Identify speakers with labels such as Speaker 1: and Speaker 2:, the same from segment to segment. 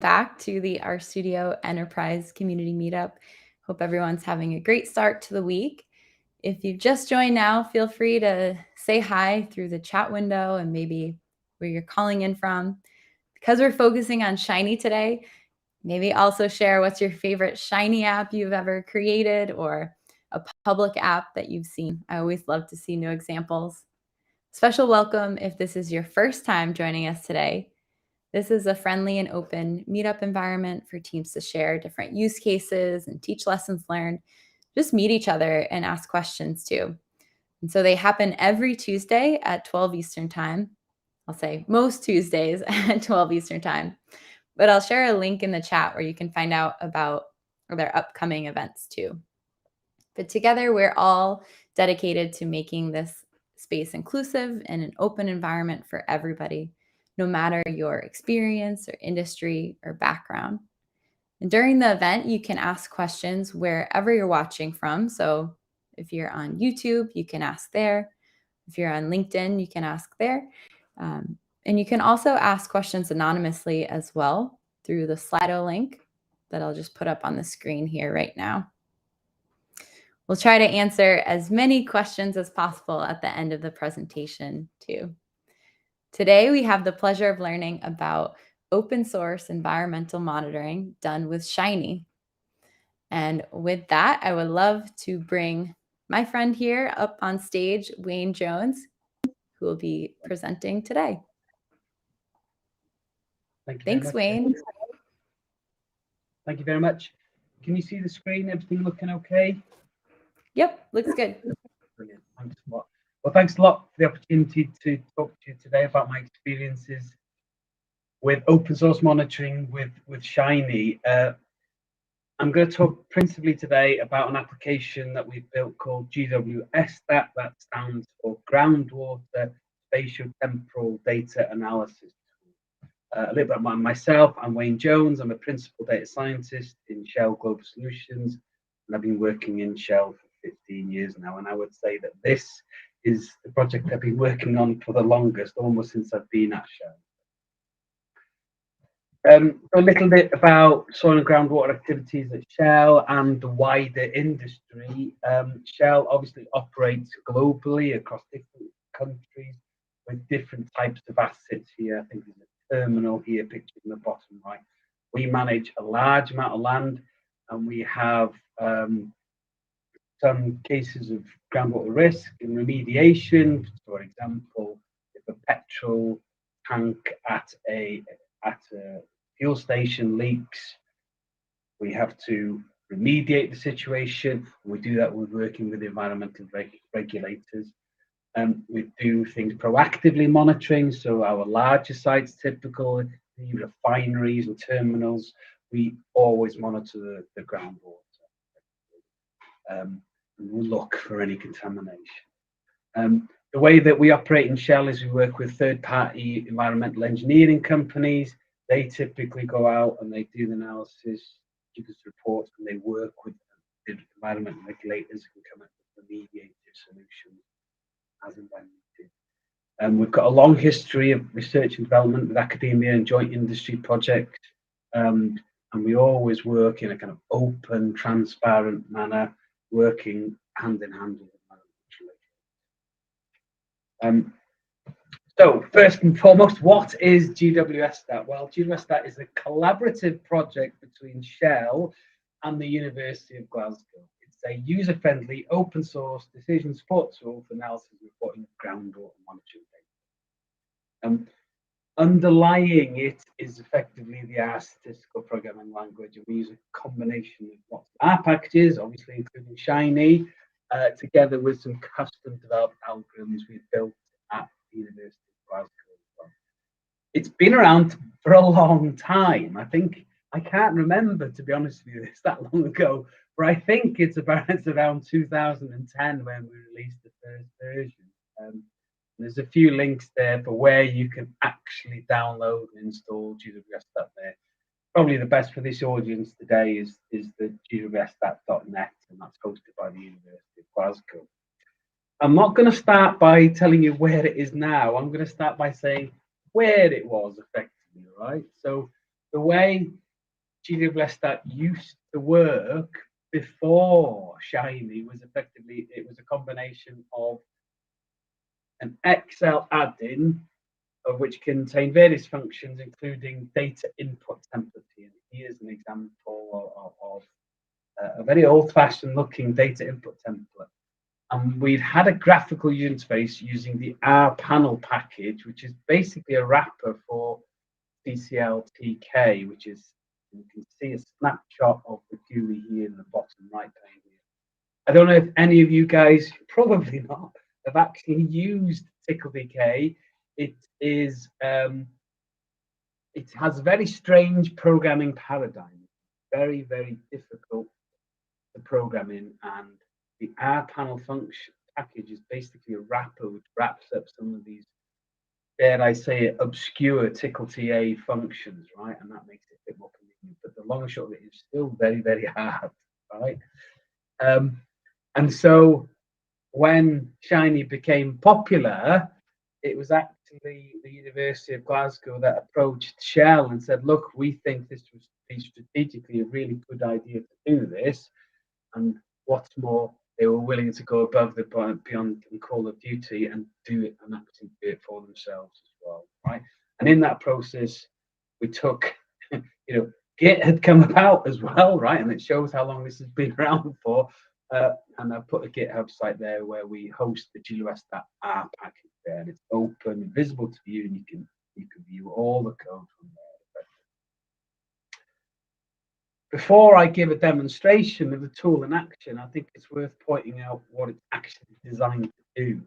Speaker 1: back to the RStudio Enterprise Community Meetup. Hope everyone's having a great start to the week. If you've just joined now, feel free to say hi through the chat window and maybe where you're calling in from. Because we're focusing on Shiny today, maybe also share what's your favorite Shiny app you've ever created or a public app that you've seen. I always love to see new examples. Special welcome if this is your first time joining us today. This is a friendly and open meetup environment for teams to share different use cases and teach lessons learned, just meet each other and ask questions too. And so they happen every Tuesday at 12 Eastern Time. I'll say most Tuesdays at 12 Eastern Time. But I'll share a link in the chat where you can find out about their upcoming events too. But together, we're all dedicated to making this space inclusive and an open environment for everybody, no matter your experience or industry or background. And during the event, you can ask questions wherever you're watching from. So if you're on YouTube, you can ask there. If you're on LinkedIn, you can ask there. And you can also ask questions anonymously as well through the Slido link that I'll just put up on the screen here right now. We'll try to answer as many questions as possible at the end of the presentation too. Today, we have the pleasure of learning about open source environmental monitoring done with Shiny. And with that, I would love to bring my friend here up on stage, Wayne Jones, who will be presenting today. Thanks, Wayne.
Speaker 2: Thank you very much. Can you see the screen? Everything looking okay?
Speaker 1: Yep, looks good.
Speaker 2: Brilliant. Thanks a lot. Well, thanks a lot for the opportunity to talk to you today about my experiences with open source monitoring with Shiny. I'm going to talk principally today about an application that we've built called GWSTAT. That stands for Groundwater Spatial Temporal Data Analysis. A little bit about myself. I'm Wayne Jones. I'm a principal data scientist in Shell Global Solutions, and I've been working in Shell for 15 years now. And I would say that this is the project I've been working on for the longest, almost since I've been at Shell. A little bit about soil and groundwater activities at Shell and the wider industry. Shell obviously operates globally across different countries with different types of assets here. I think there's a terminal here pictured in the bottom right. We manage a large amount of land, and we have some cases of groundwater risk and remediation. For example, if a petrol tank at a fuel station leaks, we have to remediate the situation. We do that with working with the environmental regulators. We do things proactively monitoring. So our larger sites, typical the refineries and terminals, we always monitor the groundwater. And we'll look for any contamination. The way that we operate in Shell is we work with third-party environmental engineering companies. They typically go out and they do the analysis, give us reports, and they work with the environmental regulators and come up with remediative solutions as and when needed. We've got a long history of research and development with academia and joint industry projects, and we always work in a kind of open, transparent manner, working hand in hand with environmental regulators. So first and foremost, what is GWSTAT? Well, GWSTAT is a collaborative project between Shell and the University of Glasgow. It's a user-friendly, open-source decision support tool for analysis and reporting of groundwater monitoring data. Underlying it is effectively the R statistical programming language, and we use a combination of lots of R packages, obviously including Shiny, together with some custom-developed algorithms we've built at the University. It's been around for a long time. I think I can't remember, to be honest with you, it's that long ago, but I think it's around 2010 when we released the first version. There's a few links there for where you can actually download and install GWSTAT there. Probably the best for this audience today is the gwstat.net, and that's hosted by the University of Glasgow. I'm not going to start by telling you where it is now. I'm going to start by saying where it was effectively, right? So the way GWStat used to work before Shiny was effectively, it was a combination of an Excel add-in of which contained various functions, including data input template. Here's an example of a very old-fashioned looking data input template. And we've had a graphical user interface using the R panel package, which is basically a wrapper for CCL/TK, which is, you can see a snapshot of the GUI here in the bottom right pane here. I don't know if any of you guys, probably not, have actually used TickleDK. It is it has a very strange programming paradigm, very, very difficult to program in, and the R panel function package is basically a wrapper which wraps up some of these, dare I say it, obscure TickleTA functions, right? And that makes it a bit more convenient. But the long and short of it is still very, very hard, right? And so when Shiny became popular, it was actually the University of Glasgow that approached Shell and said, look, we think this would be strategically a really good idea to do this. And what's more, they were willing to go above the beyond in Call of Duty and do it and actually do it for themselves as well, right? And in that process, we took, Git had come about as well, right? And it shows how long this has been around for. And I put a GitHub site there where we host the GWStat R package there, and it's open and visible to you, and you can view all the code from there. Before I give a demonstration of the tool in action, I think it's worth pointing out what it's actually designed to do.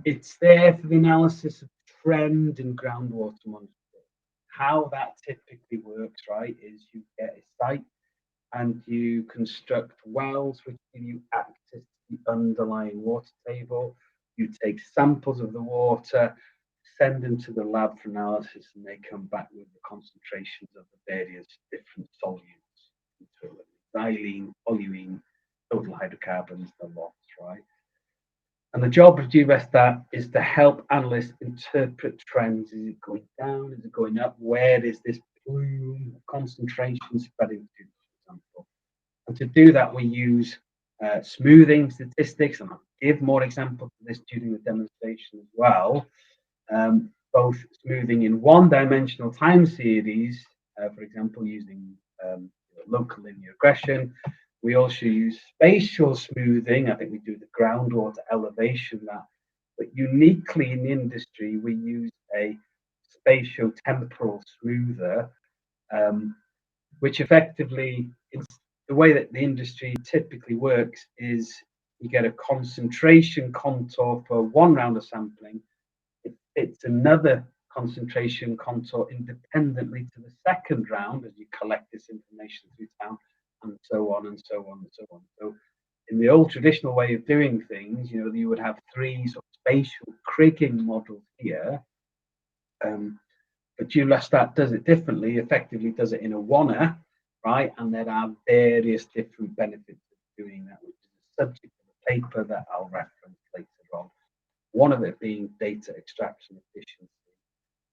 Speaker 2: It's there for the analysis of trend in groundwater monitoring. How that typically works, right, is you get a site and you construct wells which give you access to the underlying water table. You take samples of the water, send them to the lab for analysis, and they come back with the concentrations of the various different solutes, xylene, toluene, total hydrocarbons, the lots, right? And the job of GWStat is to help analysts interpret trends. Is it going down? Is it going up? Where is this plume concentration spreading to, for example? And to do that, we use smoothing statistics, and I'll give more examples of this during the demonstration as well. Both smoothing in one-dimensional time series, for example, using local linear regression. We also use spatial smoothing. I think we do the groundwater elevation that, but uniquely in the industry, we use a spatial temporal smoother, which effectively, the way that the industry typically works is you get a concentration contour for one round of sampling. It's another concentration contour independently to the second round as you collect this information through town, and so on and so on and so on. So in the old traditional way of doing things, you would have three sort of spatial kriging models here. But GWStat does it differently, effectively does it in a oneer, right? And there are various different benefits of doing that, which is the subject of the paper that I'll reference later on. One of it being data extraction efficiency,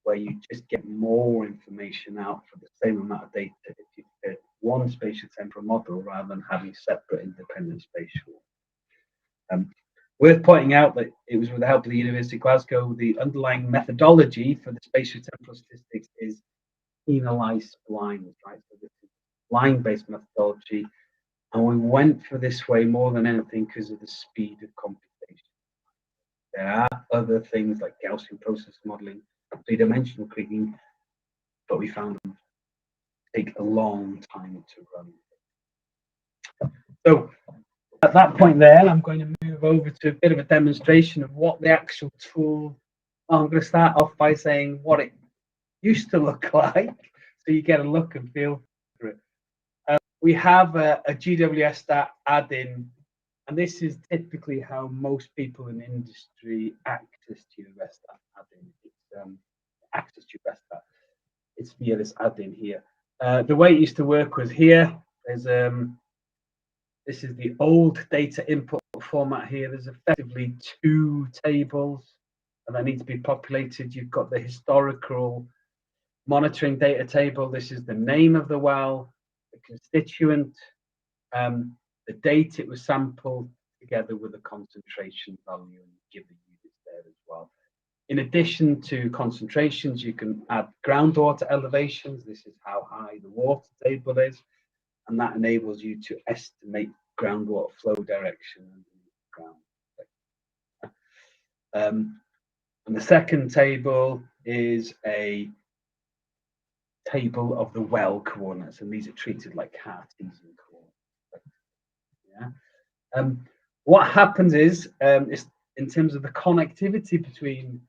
Speaker 2: where you just get more information out for the same amount of data if you fit one spatial temporal model rather than having separate independent spatial. Worth pointing out that it was with the help of the University of Glasgow, the underlying methodology for the spatial temporal statistics is penalized splines, right? So this is line-based methodology, and we went for this way more than anything because of the speed of computation. There are other things like Gaussian process modeling, three-dimensional kriging, but we found them take a long time to run. So at that point there, I'm going to move over to a bit of a demonstration of what the actual tool. I'm going to start off by saying what it used to look like, so you get a look and feel for it. We have a GWStat add-in, and this is typically how most people in industry access GWStat add-in. It's access GWStat. It's via this add-in here. The way it used to work was here. There's this is the old data input format here. There's effectively two tables, and that need to be populated. You've got the historical Monitoring data table, this is the name of the well, the constituent, the date it was sampled, together with the concentration value, and give the units there as well. In addition to concentrations, you can add groundwater elevations. This is how high the water table is, and that enables you to estimate groundwater flow direction underneath the ground. And the second table is a table of the well coordinates, and these are treated like Cartesian coordinates. Yeah. What happens is in terms of the connectivity between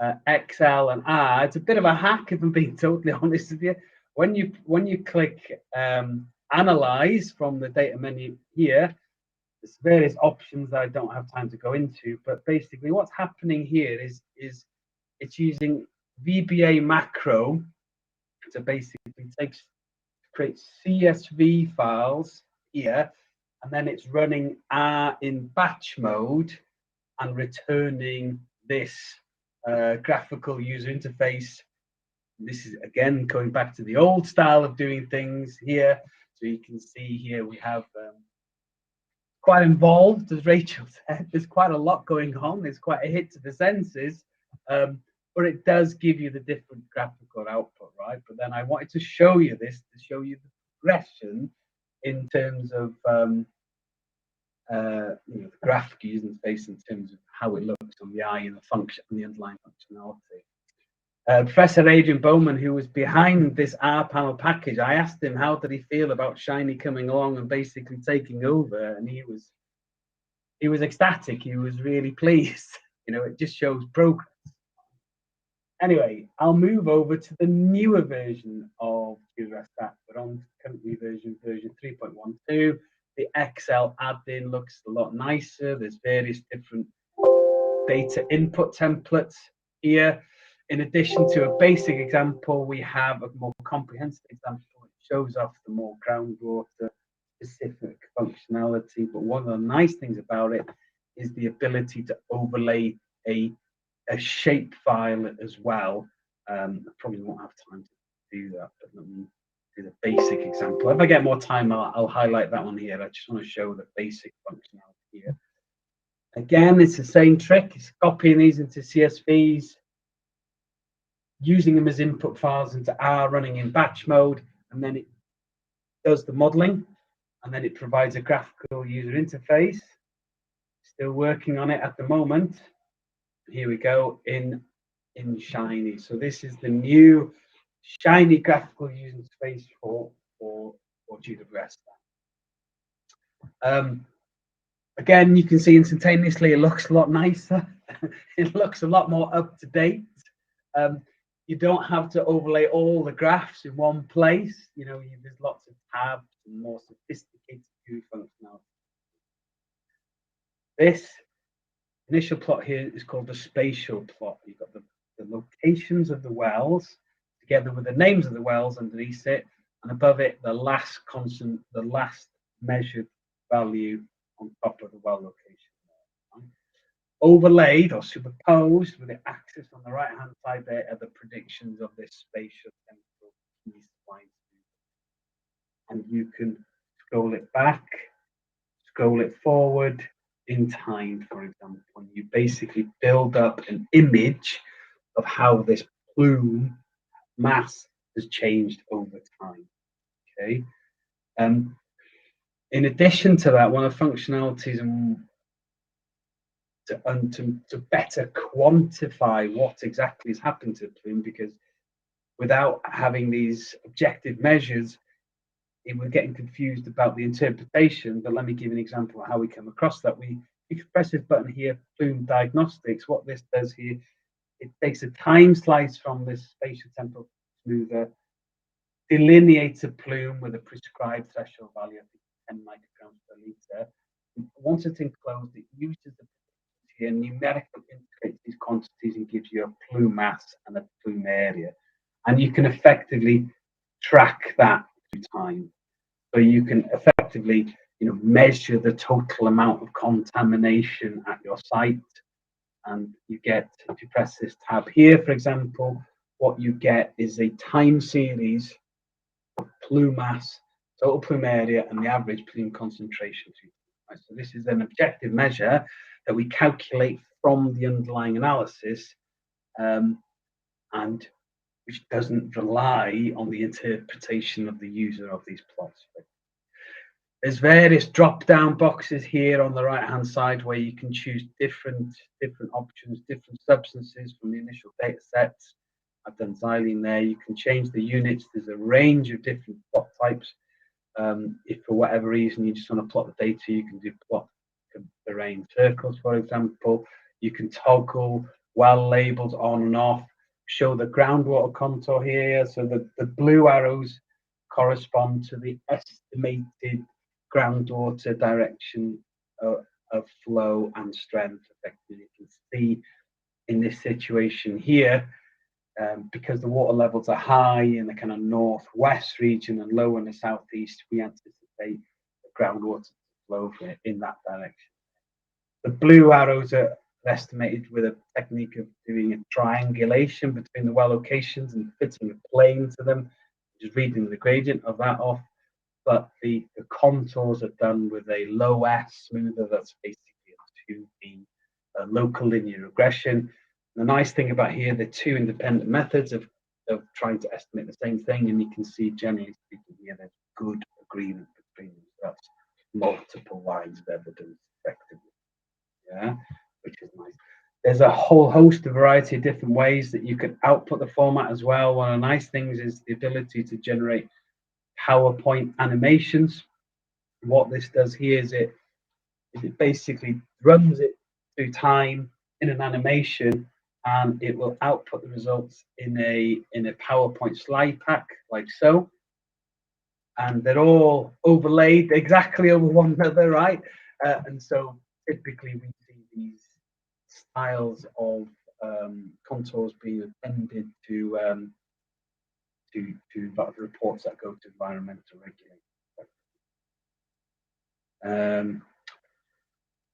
Speaker 2: XL and R, it's a bit of a hack, if I'm being totally honest with you. When you click analyze from the data menu here, there's various options that I don't have time to go into, but basically what's happening here is it's using VBA macro to basically create CSV files here, and then it's running R in batch mode and returning this graphical user interface. This is again going back to the old style of doing things here. So you can see here we have quite involved, as Rachel said. There's quite a lot going on. There's quite a hit to the senses, but it does give you the different graphical output, right? But then I wanted to show you this to show you the progression in terms of the graphical user interface, in terms of how it looks on the eye and the function and the underlying functionality. Professor Adrian Bowman, who was behind this R panel package, I asked him how did he feel about Shiny coming along and basically taking over, and he was ecstatic. He was really pleased. It just shows progress. Anyway, I'll move over to the newer version of Geospatial. We're on currently version 3.12. The Excel add-in looks a lot nicer. There's various different data input templates here. In addition to a basic example, we have a more comprehensive example. It shows off the more groundwater specific functionality. But one of the nice things about it is the ability to overlay a shape file as well. I probably won't have time to do that, but let me do the basic example. If I get more time, I'll highlight that one here. I just want to show the basic functionality here. Again, it's the same trick. It's copying these into CSVs, using them as input files into R, running in batch mode, and then it does the modeling, and then it provides a graphical user interface. Still working on it at the moment. Here we go in Shiny. So this is the new Shiny graphical user interface for GWS. Again, you can see instantaneously it looks a lot nicer. It looks a lot more up to date. You don't have to overlay all the graphs in one place. There's lots of tabs and more sophisticated view functionality. This initial plot here is called the spatial plot. You've got the locations of the wells together with the names of the wells underneath it, and above it the last measured value on top of the well location. Overlaid or superposed with the axis on the right hand side there are the predictions of this spatial temporal key spline. And you can scroll it back, scroll it forward in time, for example, and you basically build up an image of how this plume mass has changed over time. Okay. In addition to that, one of the functionalities to better quantify what exactly has happened to the plume, because without having these objective measures, it was getting confused about the interpretation. But let me give an example of how we come across that. You can press this button here, plume diagnostics. What this does here, it takes a time slice from this spatial temporal smoother, delineates a plume with a prescribed threshold value of 10 micrograms per liter. Once it's enclosed, it uses the here numerically integrates these quantities and gives you a plume mass and a plume area, and you can effectively track that through time. So you can effectively measure the total amount of contamination at your site, and you get, if you press this tab here, for example, what you get is a time series of plume mass, total plume area, and the average plume concentration. Right? So this is an objective measure that we calculate from the underlying analysis, and which doesn't rely on the interpretation of the user of these plots. There's various drop-down boxes here on the right-hand side where you can choose different options, different substances from the initial data sets. I've done xylene there. You can change the units. There's a range of different plot types. If for whatever reason you just want to plot the data, you can do plot terrain circles, for example. You can toggle well labels on and off, show the groundwater contour here. So the blue arrows correspond to the estimated groundwater direction of flow and strength. Effectively, you can see in this situation here, because the water levels are high in the kind of northwest region and low in the southeast, we anticipate the groundwater to flow in that direction. The blue arrows are estimated with a technique of doing a triangulation between the well locations and fitting a plane to them, just reading the gradient of that off. But the contours are done with a low S smoother. That's basically a 2D local linear regression. The nice thing about here, the two independent methods of trying to estimate the same thing, and you can see generally speaking here, there's good agreement between them. So that's multiple lines of evidence effectively, yeah, which is nice. There's a whole host of variety of different ways that you can output the format as well. One of the nice things is the ability to generate PowerPoint animations. What this does here is it basically runs it through time in an animation, and it will output the results in a PowerPoint slide pack like so. And they're all overlaid exactly over one another, right? And so typically we see these styles of contours being appended to reports that go to environmental regulators.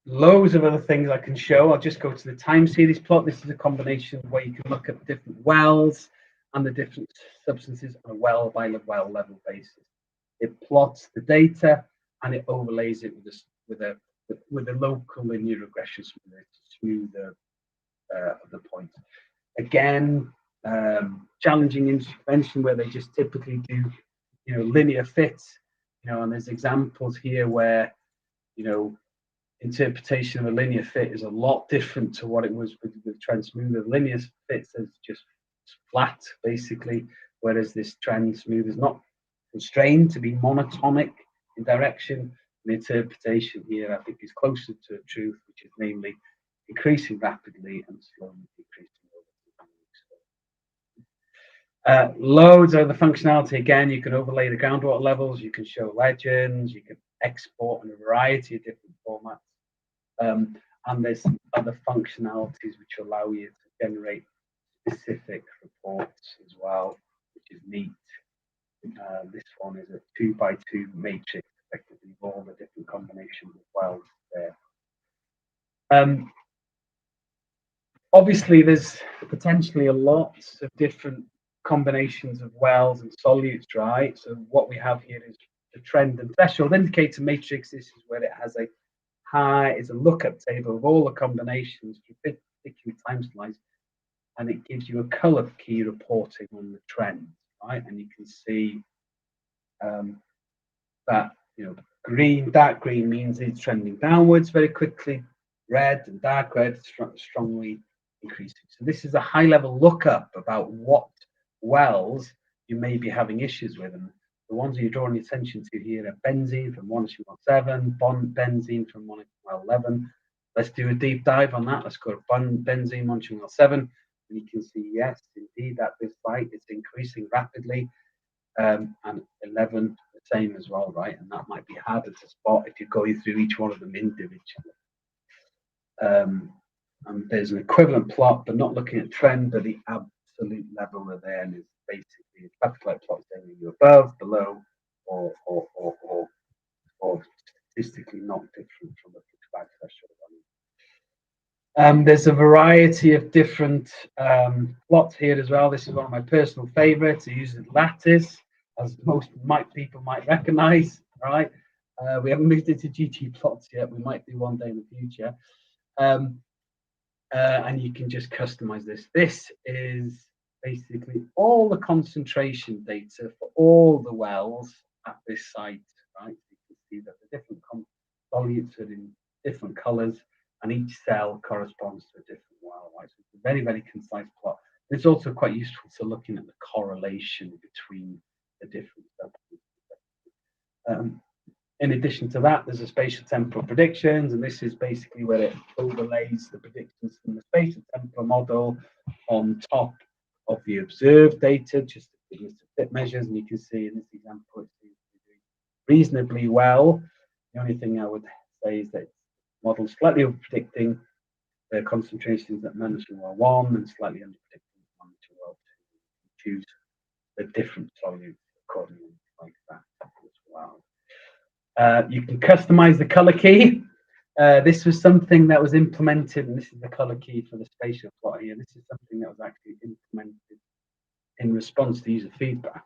Speaker 2: Loads of other things I can show. I'll just go to the time series plot. This is a combination where you can look at different wells and the different substances on a well by well level basis. It plots the data and it overlays it with a local linear regression smoother to smoother the point. Again, challenging intervention where they just typically do, linear fits, and there's examples here where, interpretation of a linear fit is a lot different to what it was with Transmoother. Linear fits as just flat, basically, whereas this Transmoother is not constrained to be monotonic in direction. The interpretation here, I think, is closer to the truth, which is namely increasing rapidly and slowly decreasing over time. Loads of the functionality. Again, you can overlay the groundwater levels, you can show legends, you can export in a variety of different formats. And there's other functionalities which allow you to generate specific reports as well, which is neat. This one is a 2x2 matrix, effectively, of all the different combinations of wells there. Obviously, there's potentially a lot of different combinations of wells and solutes, right? So what we have here is the trend and threshold indicator matrix. This is where it has a is a lookup table of all the combinations for particular time slice, and it gives you a color key reporting on the trend, right? And you can see that dark green means it's trending downwards very quickly, red and dark red strongly increasing. So this is a high-level lookup about what wells you may be having issues with, and the ones you're drawing attention to here are benzene from monitoring well 7, benzene from monitoring well 11. Let's do a deep dive on that. Let's go to benzene monitoring well 7. And you can see, yes, indeed, at this site, it's increasing rapidly. And 11, the same as well, right? And that might be harder to spot if you're going through each one of them individually. And there's an equivalent plot, but not looking at trend, but the absolute level of there, and it's basically a traffic light plot telling you above, below, or statistically not different from the pushback threshold. There's a variety of different plots here as well. This is one of my personal favorites. It uses lattice, as most people might recognize, right? We haven't moved into GT plots yet. We might do one day in the future. And you can just customize this. This is basically all the concentration data for all the wells at this site, right? You can see that the different solutes are in different colors, and each cell corresponds to a different well, right? So it's a very, very concise plot. It's also quite useful to looking at the correlation between the different subgroups. In addition to that, there's a spatial temporal predictions, and this is basically where it overlays the predictions from the spatial temporal model on top of the observed data, just to fit measures. And you can see in this example, it seems to be doing reasonably well. The only thing I would say is that the model is slightly over predicting the concentrations at -1 well 1 and slightly under predicting -2 well 2. Choose the different solutes accordingly, like that as well. You can customize the color key. This was something that was implemented, and this is the color key for the spatial plot here. This is something that was actually implemented in response to user feedback.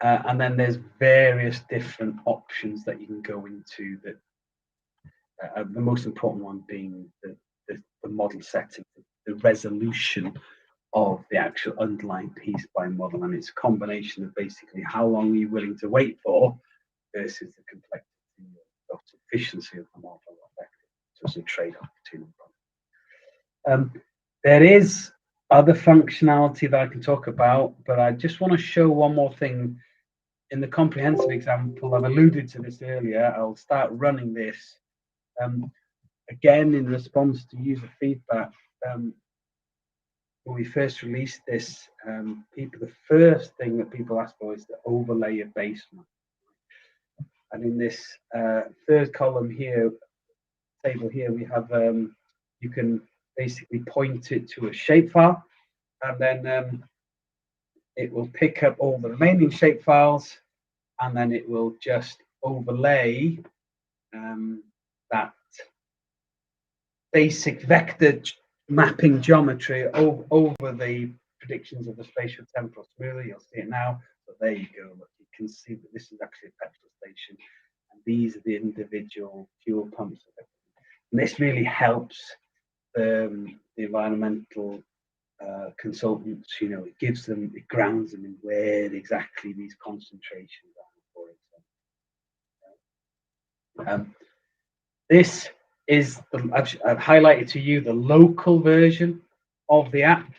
Speaker 2: And then there's various different options that you can go into. That the most important one being the model setting, the resolution of the actual underlying piece by model, and it's a combination of basically how long are you willing to wait for versus the complexity or efficiency of the model. So it's a trade-off between them. There is other functionality that I can talk about, but I just want to show one more thing. In the comprehensive example, I've alluded to this earlier. I'll start running this again in response to user feedback. When we first released this, the first thing that people asked for is to overlay a baseline. And in this third column here, table here, we have you can basically point it to a shapefile, and then it will pick up all the remaining shapefiles, and then it will just overlay that basic vector mapping geometry over the predictions of the spatial temporal smoothly. You'll see it now. So there you go. Look, you can see that this is actually a petrol station, and these are the individual fuel pumps. And this really helps the environmental consultants. It gives them, it grounds them in where exactly these concentrations are, for example. This is I've highlighted to you the local version of the app.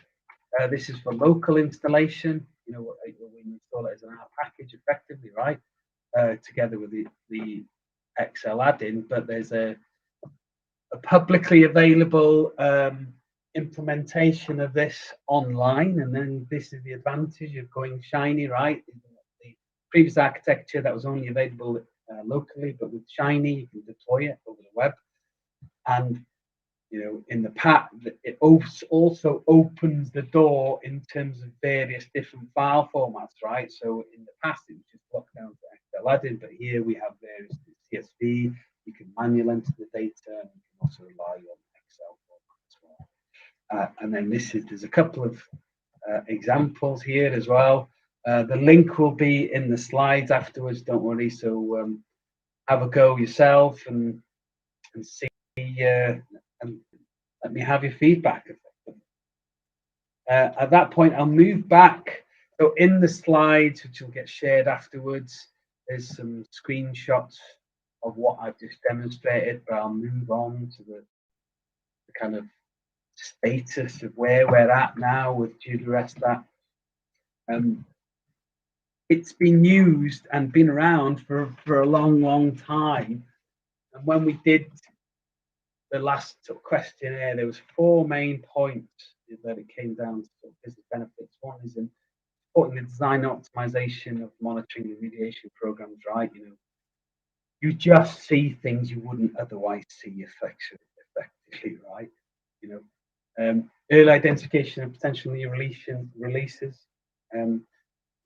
Speaker 2: This is for local installation. When you install it as an app package, effectively, right? Together with the Excel add-in, but there's a publicly available implementation of this online, and then this is the advantage of going Shiny, right? The previous architecture that was only available locally, but with Shiny you can deploy it over the web. And in the past, it also opens the door in terms of various different file formats, right? So in the past it was just locked down to Excel add-in, but here we have various CSV. You can manually enter the data, and you can also rely on Excel format as well. And then there's a couple of examples here as well. The link will be in the slides afterwards, don't worry. So have a go yourself and see, and let me have your feedback. At that point, I'll move back. So in the slides, which will get shared afterwards, there's some screenshots of what I've just demonstrated, but I'll move on to the kind of status of where we're at now with Geospatial. It's been used and been around for a long time. And when we did the last questionnaire, there was 4 main points that it came down to business benefits. One is in supporting the design and optimization of monitoring and remediation programs, right? You just see things you wouldn't otherwise see effectively, right? Early identification of potential new releases.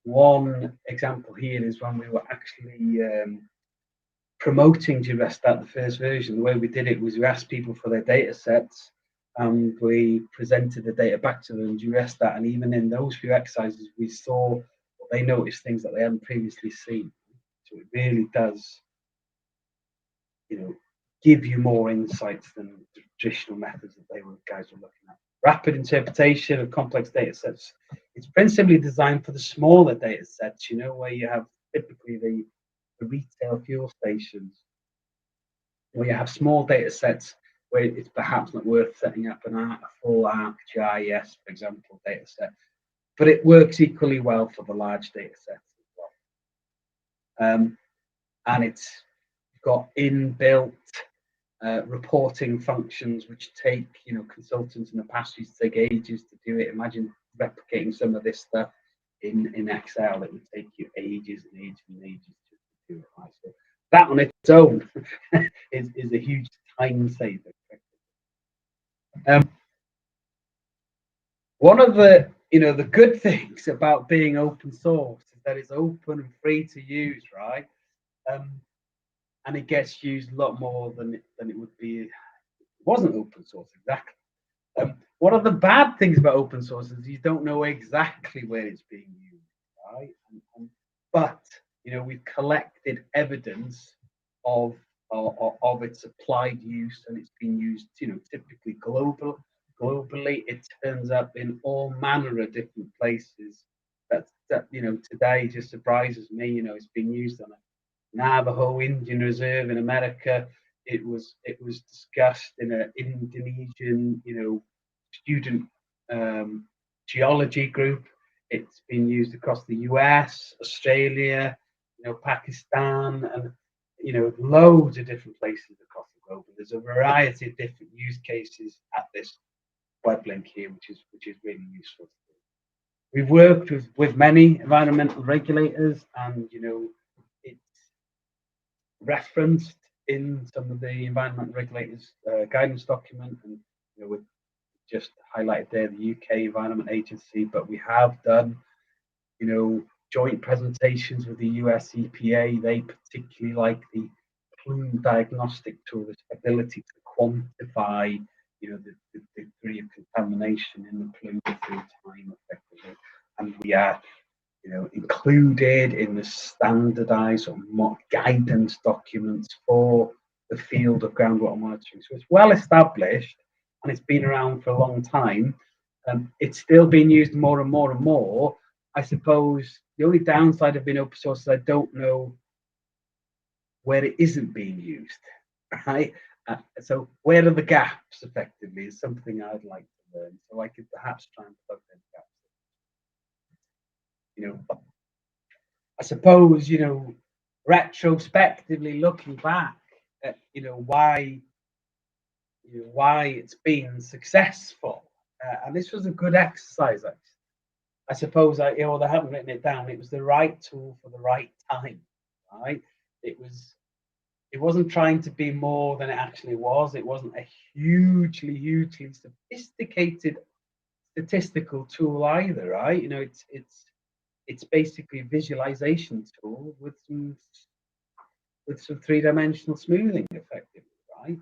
Speaker 2: One example here is when we were actually promoting Geospatial, the first version, the way we did it was we asked people for their data sets and we presented the data back to them, Geospatial, and even in those few exercises, we saw, they noticed things that they hadn't previously seen. So it really does, give you more insights than the traditional methods that guys were looking at. Rapid interpretation of complex data sets. It's principally designed for the smaller data sets, where you have typically the retail fuel stations, where you have small data sets where it's perhaps not worth setting up a full ArcGIS, for example, data set. But it works equally well for the large data sets as well. And it's got inbuilt reporting functions which take, consultants in the past used to take ages to do it. Imagine replicating some of this stuff in Excel. It would take you ages and ages and ages to do it. Right? So that on its own is a huge time saver. One of the the good things about being open source is that it's open and free to use, right? And it gets used a lot more than it would be if it wasn't open source, exactly. One of the bad things about open source is you don't know exactly where it's being used, right? But we've collected evidence of its applied use, and it's been used, typically globally. It turns up in all manner of different places. That today just surprises me. It's been used on a Navajo Indian Reserve in America. It was discussed in an Indonesian, student geology group. It's been used across the US, Australia, Pakistan, and loads of different places across the globe. And there's a variety of different use cases at this web link here, which is really useful. We've worked with many environmental regulators, and it's referenced in some of the environmental regulators guidance document, and we've just highlighted there the UK Environment Agency, but we have done joint presentations with the US EPA. They particularly like the plume diagnostic tool, this ability to quantify the degree of contamination in the plume through time effectively, and we are included in the standardized guidance documents for the field of groundwater monitoring. So it's well established and it's been around for a long time. It's still being used more and more and more. I suppose the only downside of being open source is I don't know where it isn't being used, right? So where are the gaps effectively is something I'd like to learn. So I could perhaps try and plug those gaps. I suppose, retrospectively looking back at, why it's been successful. And this was a good exercise, actually. I suppose they haven't written it down. It was the right tool for the right time, right? It wasn't trying to be more than it actually was. It wasn't a hugely sophisticated statistical tool either, right? It's basically a visualization tool with some three-dimensional smoothing, effectively, right?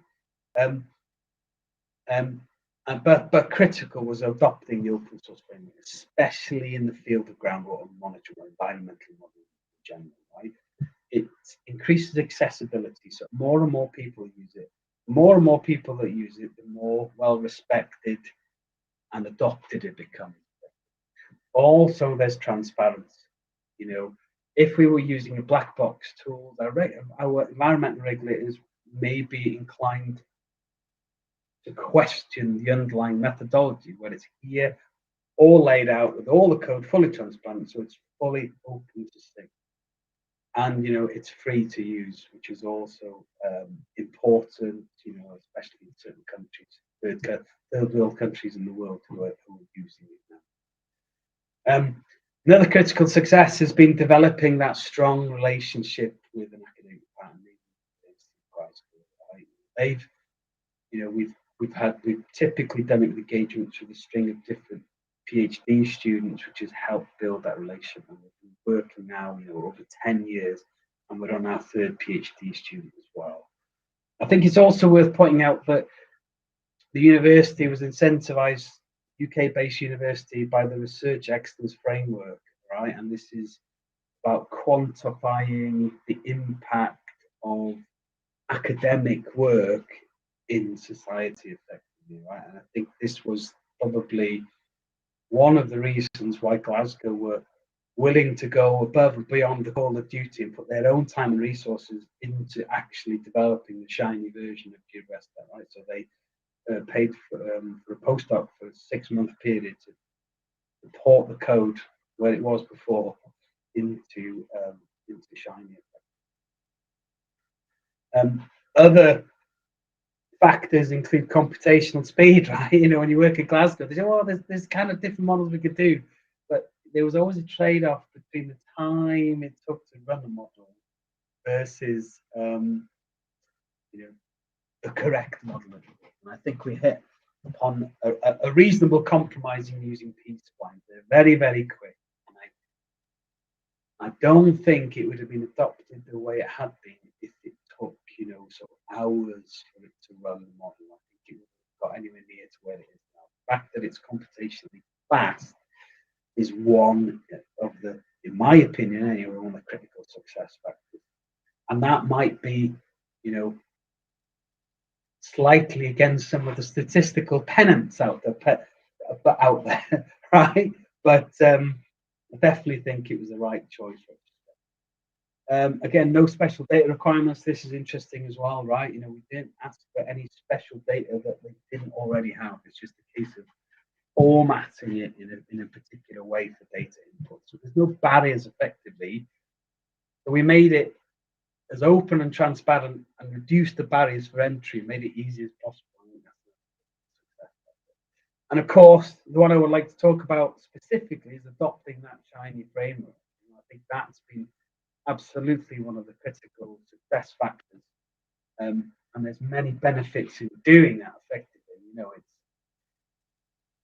Speaker 2: But critical was adopting the open source framework, especially in the field of groundwater monitoring or environmental modeling in general, right? It increases accessibility, so more and more people use it. The more and more people that use it, the more well-respected and adopted it becomes. Also, there's transparency. If we were using a black box tool, our environmental regulators may be inclined to question the underlying methodology when it's here, all laid out with all the code fully transparent, so it's fully open to see. And it's free to use, which is also important, especially in certain countries, third world countries in the world who are using it now. Another critical success has been developing that strong relationship with an academic partner. We've typically done it with engagements with a string of different PhD students, which has helped build that relationship. And we've been working now, over 10 years, and we're on our third PhD student as well. I think it's also worth pointing out that the university was incentivized, UK-based university, by the Research Excellence Framework, right? And this is about quantifying the impact of academic work in society effectively, right? And I think this was probably one of the reasons why Glasgow were willing to go above and beyond the call of duty and put their own time and resources into actually developing the shiny version of Geospatial, right? So they paid for a postdoc for a 6-month period to port the code where it was before into shiny. Other factors include computational speed, right? You know, when you work at Glasgow, they say, "Oh, there's kind of different models we could do," but there was always a trade-off between the time it took to run the model versus, you know, the correct model. And I think we hit upon a reasonable compromise in using P-splines. They're very, very quick. And I don't think it would have been adopted the way it had been if it took, you know, sort of hours for it to run the model. I think it would have got anywhere near to where it is now. The fact that it's computationally fast is one of the, in my opinion, anyway, one of the critical success factors. And that might be, you know, slightly against some of the statistical pennants out there, right? But I definitely think it was the right choice. Again, no special data requirements. This is interesting as well, right? You know, we didn't ask for any special data that they didn't already have. It's just a case of formatting it in a particular way for data input. So there's no barriers effectively. So we made it as open and transparent and reduced the barriers for entry, made it easy as possible. And of course, the one I would like to talk about specifically is adopting that shiny framework. I think that's been absolutely one of the critical success factors. And there's many benefits in doing that effectively. You know, it's,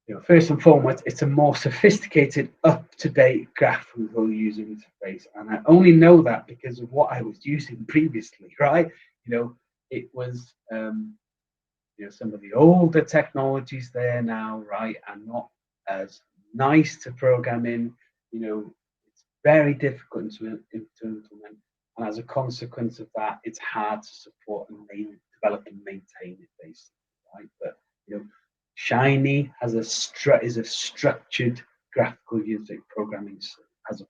Speaker 2: you know, first and foremost, it's a more sophisticated, up-to-date graphical user interface. And I only know that because of what I was using previously, right? You know, it was, you know, some of the older technologies there now, right, are not as nice to program in. You know, it's very difficult to implement. And as a consequence of that, it's hard to support and develop and maintain it, basically, right? But, you know, Shiny has is a structured graphical user programming, has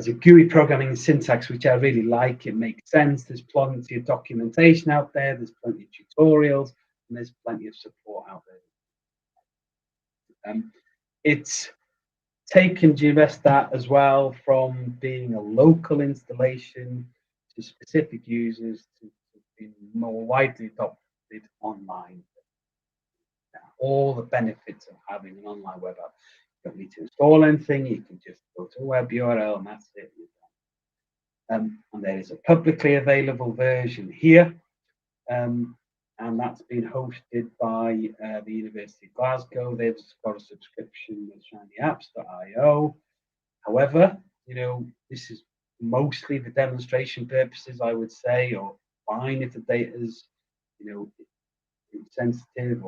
Speaker 2: a GUI programming syntax, which I really like. It makes sense. There's plenty of documentation out there. There's plenty of tutorials, and there's plenty of support out there. It's taken Geospatial as well from being a local installation to specific users to being more widely adopted online. All the benefits of having an online web app. You don't need to install anything. You can just go to a web URL and that's it. And there is a publicly available version here, and that's been hosted by the University of Glasgow. They've got a subscription with shinyapps.io. However, you know, this is mostly for demonstration purposes, I would say, or fine if the data is, you know, insensitive,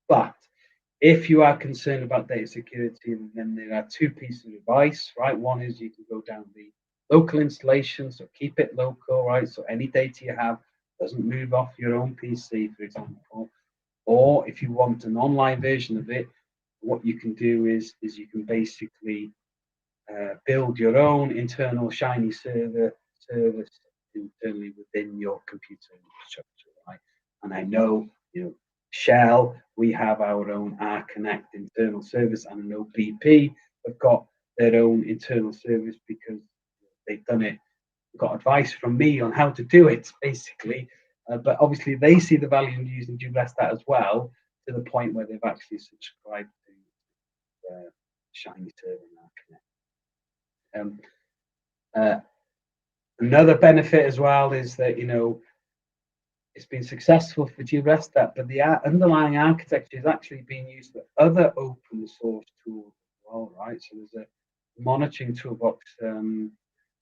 Speaker 2: but if you are concerned about data security, then there are two pieces of advice, right? One is you can go down the local installation, so keep it local, right? So any data you have doesn't move off your own PC, for example. Or if you want an online version of it, what you can do is you can basically build your own internal Shiny service internally within your computer infrastructure, right? And I know, you know, Shell, we have our own RConnect internal service, and I know BP have got their own internal service because they've done it, got advice from me on how to do it, basically. But obviously, they see the value in using Geospatial as well, to the point where they've actually subscribed to Shiny server and RConnect. Another benefit as well is that, you know, it's been successful for Geospatial, but the underlying architecture is actually being used for other open source tools as well, right? So there's a monitoring toolbox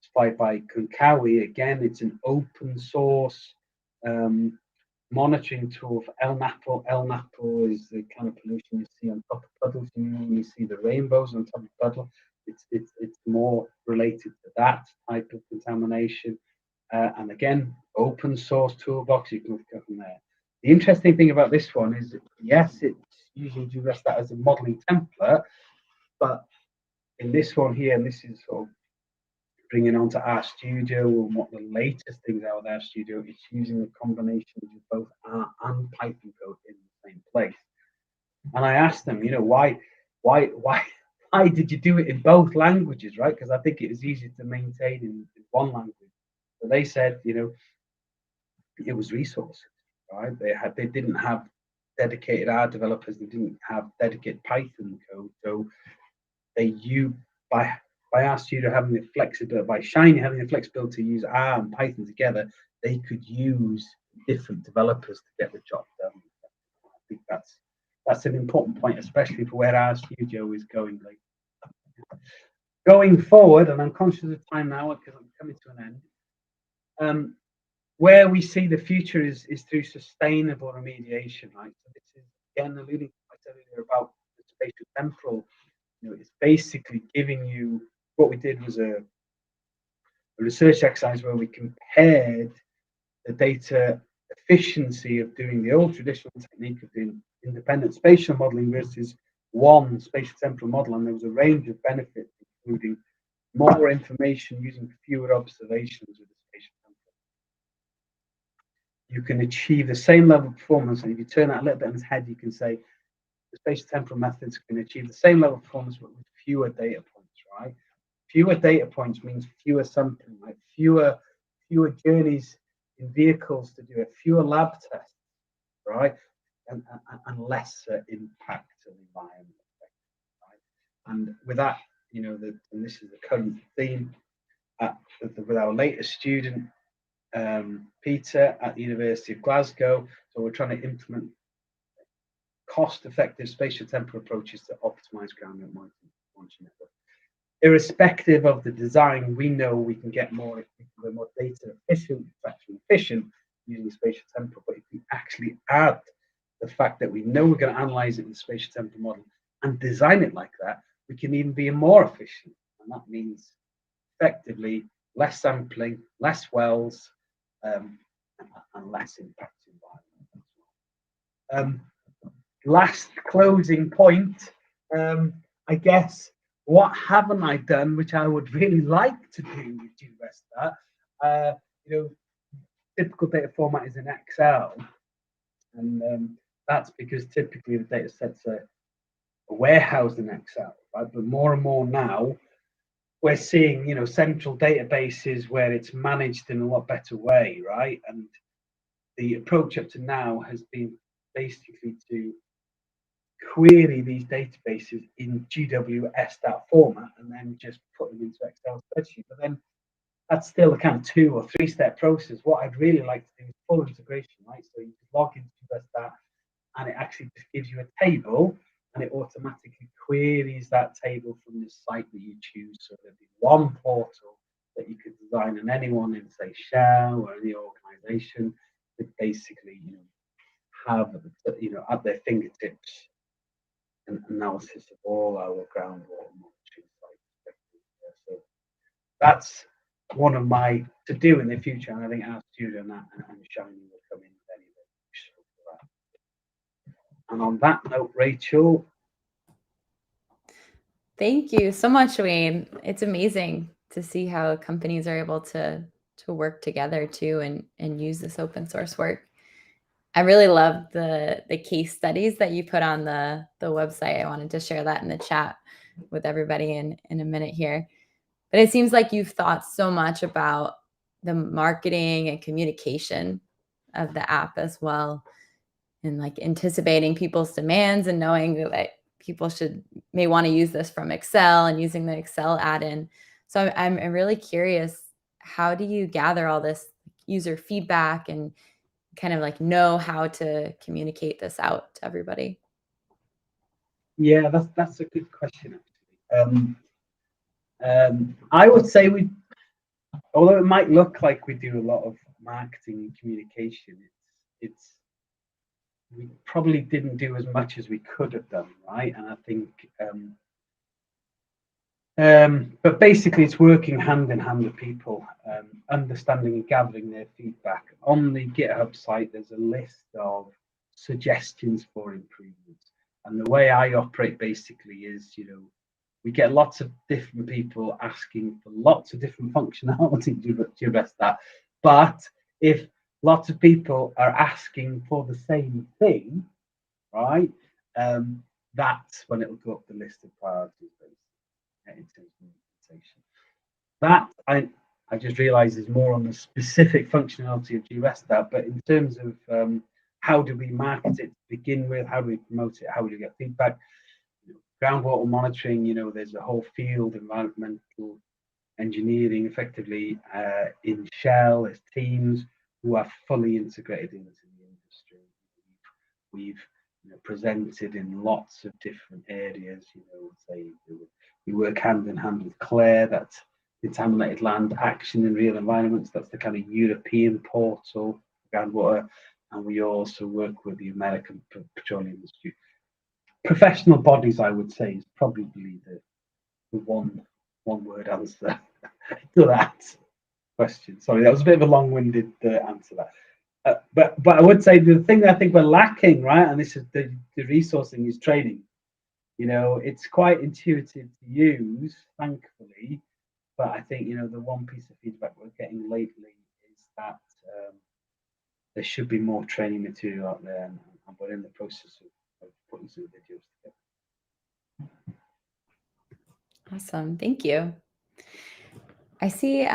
Speaker 2: supplied by Kunkawi. Again, it's an open source monitoring tool for LNAPL. LNAPL is the kind of pollution you see on top of puddles. You see the rainbows on top of puddle. It's more related to that type of contamination. And again, open source toolbox, you can look up from there. The interesting thing about this one is, yes, it's usually do rest that as a modeling template, but in this one here, and this is sort of bringing on to RStudio and what the latest things are with RStudio, it's using a combination of both R and Python code in the same place. And I asked them, why did you do it in both languages, right? Because I think it was easier to maintain in one language. So they said, it was resources, right? They didn't have dedicated R developers, they didn't have dedicated Python code, so they by RStudio having the flexibility, by Shiny having the flexibility to use R and Python together, they could use different developers to get the job done. I think that's an important point, especially for where RStudio is going. Like going forward, and I'm conscious of time now because I'm coming to an end. Where we see the future is through sustainable remediation, right? So this is again alluding to what I said earlier about the spatial temporal. It's basically giving you, what we did was a research exercise where we compared the data efficiency of doing the old traditional technique of doing independent spatial modeling versus one spatial temporal model, and there was a range of benefits, including more information using fewer observations with the spatial temporal. You can achieve the same level of performance, and if you turn that a little bit on its head, you can say the spatial temporal methods can achieve the same level of performance but with fewer data points, right? Fewer data points means fewer sampling, right? Fewer journeys in vehicles to do it, fewer lab tests, right? And lesser impact on the environment, right? And with that, and this is the current theme with our latest student, Peter at the University of Glasgow. So we're trying to implement cost-effective spatial temporal approaches to optimize groundwater monitoring network. Irrespective of the design, we know we can get more data efficient using spatial temporal. But if we actually add the fact that we know we're going to analyze it in the spatial temporal model and design it like that, we can even be more efficient. And that means effectively less sampling, less wells, and less impact environment. Last closing point, I guess, what haven't I done, which I would really like to do with Geospatial? Typical data format is in Excel, and that's because typically the data sets are warehoused in Excel, right? But more and more now, we're seeing, central databases where it's managed in a lot better way, right? And the approach up to now has been basically to query these databases in GWS format and then just put them into Excel spreadsheet. But then that's still a kind of 2 or 3 step process. What I'd really like to do is full integration, right? So you just log into that and it actually just gives you a table and it automatically queries that table from the site that you choose. So there'll be one portal that you could design, and anyone in, say, Shell or any organization could basically, have, at their fingertips an analysis of all our groundwater monitoring sites. So that's one of my to do in the future, and I think RStudio and Shiny will come in very, very useful for that. And on that note, Rachel.
Speaker 1: Thank you so much, Wayne. It's amazing to see how companies are able to work together too and use this open source work. I really love the case studies that you put on the website. I wanted to share that in the chat with everybody in a minute here. But it seems like you've thought so much about the marketing and communication of the app as well, and like anticipating people's demands and knowing that people may want to use this from Excel and using the Excel add-in. So I'm really curious, how do you gather all this user feedback and kind of like know how to communicate this out to everybody?
Speaker 2: Yeah, that's a good question, actually. I would say although it might look like we do a lot of marketing and communication, it's we probably didn't do as much as we could have done, right? And I think, but basically, it's working hand in hand with people, understanding and gathering their feedback. On the GitHub site, there's a list of suggestions for improvements. And the way I operate basically is, we get lots of different people asking for lots of different functionality to address that. But if lots of people are asking for the same thing, right, that's when it will go up the list of priorities, basically, in terms of implementation. That I just realized is more on the specific functionality of Geospatial, but in terms of how do we market it to begin with, how do we promote it, how do we get feedback? Groundwater monitoring, there's a whole field, environmental engineering, effectively, in Shell, as teams who are fully integrated into the industry. We've presented in lots of different areas. Say we work hand in hand with Claire, that's Contaminated Land Action in Real Environments. That's the kind of European portal for groundwater, and we also work with the American Petroleum Institute. Professional bodies, I would say, is probably the one word answer to that question. Sorry, that was a bit of a long-winded answer that. But I would say the thing that I think we're lacking, right, and this is the resourcing, is training. It's quite intuitive to use, thankfully, but I think the one piece of feedback we're getting lately is that there should be more training material out there, and we're in the process of putting some videos together.
Speaker 1: Awesome, thank you. I see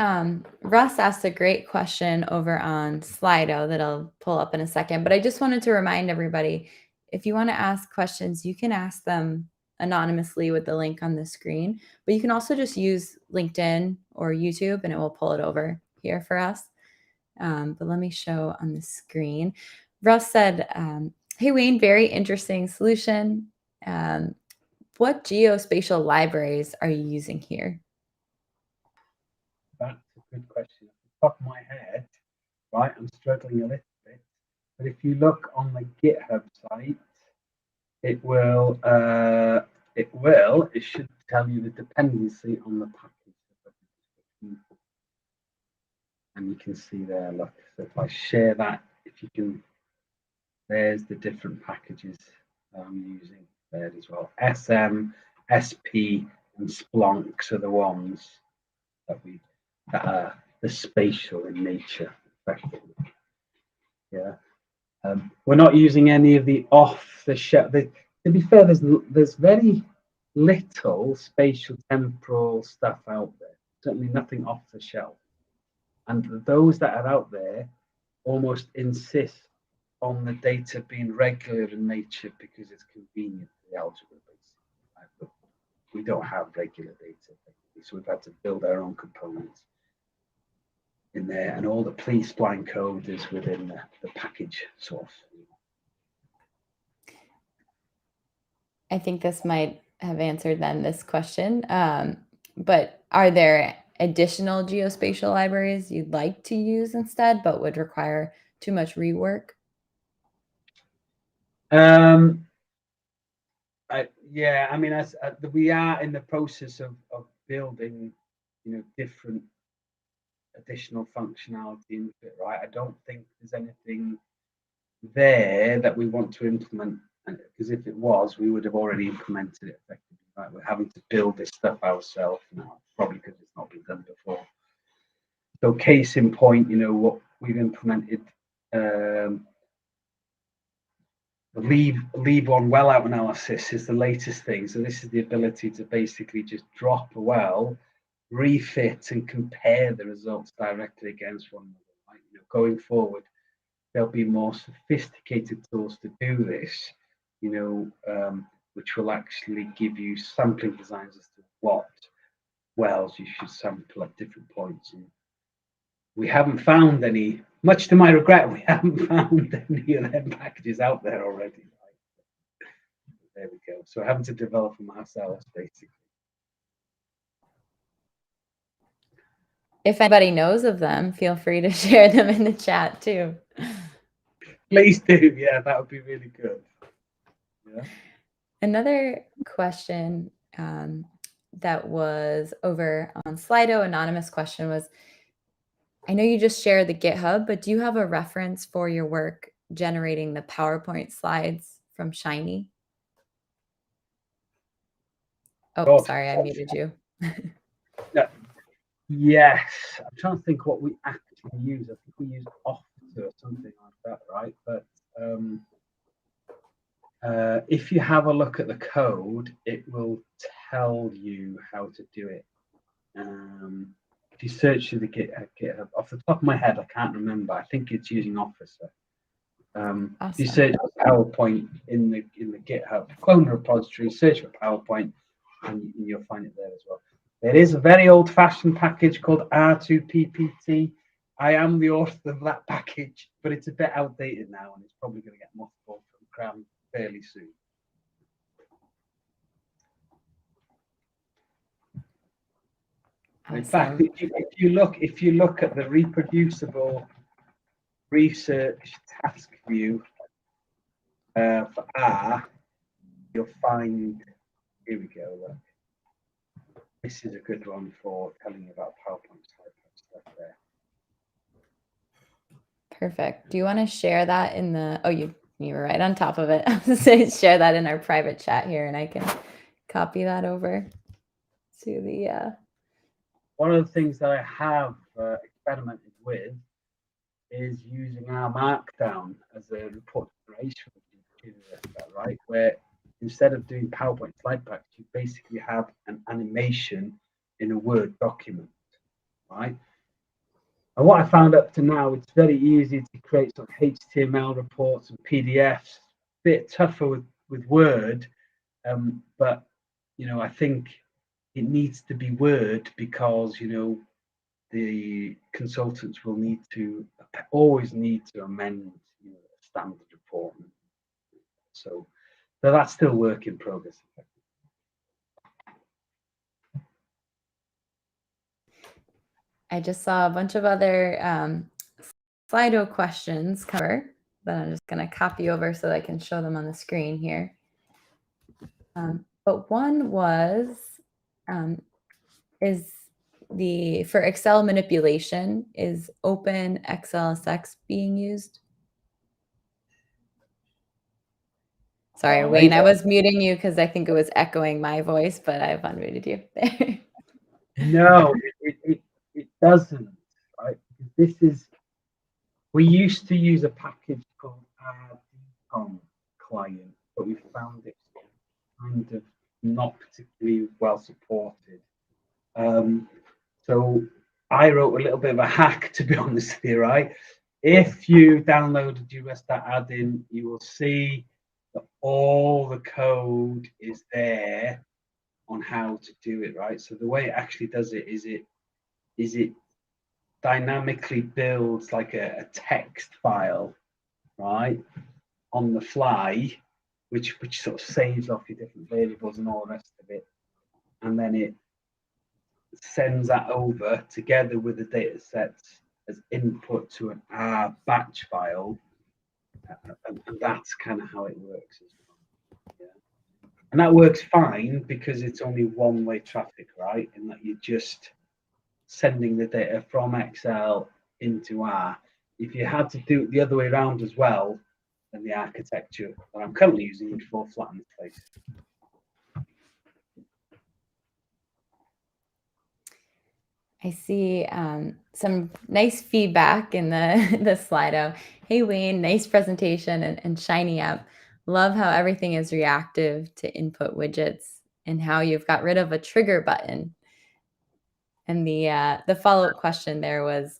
Speaker 1: Russ asked a great question over on Slido that I'll pull up in a second, but I just wanted to remind everybody, if you want to ask questions, you can ask them anonymously with the link on the screen, but you can also just use LinkedIn or YouTube and it will pull it over here for us. But let me show on the screen. Russ said, hey Wayne, very interesting solution. What geospatial libraries are you using here?
Speaker 2: That's a good question. Off the top of my head, right, I'm struggling a little bit, but if you look on the GitHub site, it should tell you the dependency on the package. And you can see there, look, so if I share that, if you can, there's the different packages I'm using there as well. SM, SP, and Splunk are the ones that are the spatial in nature, effectively. Yeah. We're not using any of the off-the-shelf. To be fair, there's very little spatial temporal stuff out there. Certainly nothing off the shelf. And those that are out there almost insist on the data being regular in nature because it's convenient for the algebra base. But we don't have regular data, so we've had to build our own components in there, and all the spline code is within the package source.
Speaker 1: I think this might have answered then this question, but are there additional geospatial libraries you'd like to use instead, but would require too much rework?
Speaker 2: Yeah, I mean, we are in the process of building, different additional functionality into it, right? I don't think there's anything there that we want to implement, because if it was, we would have already implemented it effectively, right? We're having to build this stuff ourselves now, probably because it's not been done before. So case in point, what we've implemented, leave on well out analysis is the latest thing. So this is the ability to basically just drop a well, refit, and compare the results directly against one another. Right? Going forward, there'll be more sophisticated tools to do this, which will actually give you sampling designs as to what wells you should sample at different points. And we haven't found any, much to my regret, we haven't found any of them packages out there already. Right? There we go. So we're having to develop them ourselves, basically.
Speaker 1: If anybody knows of them, feel free to share them in the chat too.
Speaker 2: Please do. Yeah, that would be really good. Yeah.
Speaker 1: Another question that was over on Slido, anonymous question was, I know you just shared the GitHub, but do you have a reference for your work generating the PowerPoint slides from Shiny? Oh,
Speaker 2: God.
Speaker 1: sorry, I muted you.
Speaker 2: Yes, I'm trying to think what we actually use. I think we use Officer or something like that, right? But if you have a look at the code, it will tell you how to do it. If you search through the GitHub, off the top of my head, I can't remember. I think it's using Officer.
Speaker 1: Awesome.
Speaker 2: If you search for PowerPoint in the GitHub clone repository, search for PowerPoint, and you'll find it there as well. There is a very old-fashioned package called R2PPT. I am the author of that package, but it's a bit outdated now, and it's probably going to get mothballed from Cram fairly soon.
Speaker 1: Awesome.
Speaker 2: In fact, if you look at the reproducible research task view for R, you'll find. Here we go. Look. This is a good one for telling you about PowerPoint stuff there.
Speaker 1: Perfect. Do you want to share that in the, oh, you were right on top of it. I was going to say share that in our private chat here, and I can copy that over to the.
Speaker 2: One of the things that I have experimented with is using our Markdown as a report generation, right? Where instead of doing PowerPoint slide packs, you basically have an animation in a Word document, right? And what I found up to now, it's very easy to create some HTML reports and PDFs. A bit tougher with Word, but I think it needs to be Word because the consultants will always need to amend a standard report. So that's still work in progress.
Speaker 1: I just saw a bunch of other Slido questions cover that I'm just going to copy over so that I can show them on the screen here. But one was, for Excel manipulation, is Open XLSX being used? Sorry, Wayne, I was muting you because I think it was echoing my voice, but I've unmuted you there.
Speaker 2: No, it doesn't, right? We used to use a package called DCOM client, but we found it kind of not particularly well supported. So I wrote a little bit of a hack, to be honest with you, right? If you downloaded Geospatial add-in, you will see that all the code is there on how to do it, right? So the way it actually does it is it dynamically builds like a text file, right, on the fly, which sort of saves off your different variables and all the rest of it, and then it sends that over together with the data sets as input to an R batch file, and that's kind of how it works as well. Yeah. And that works fine because it's only one-way traffic, right? In that you're just sending the data from Excel into R. If you had to do it the other way around as well, then the architecture that I'm currently using would fall flat in place.
Speaker 1: I see some nice feedback in the Slido. Hey, Wayne, nice presentation and Shiny app. Love how everything is reactive to input widgets and how you've got rid of a trigger button. And the follow-up question there was,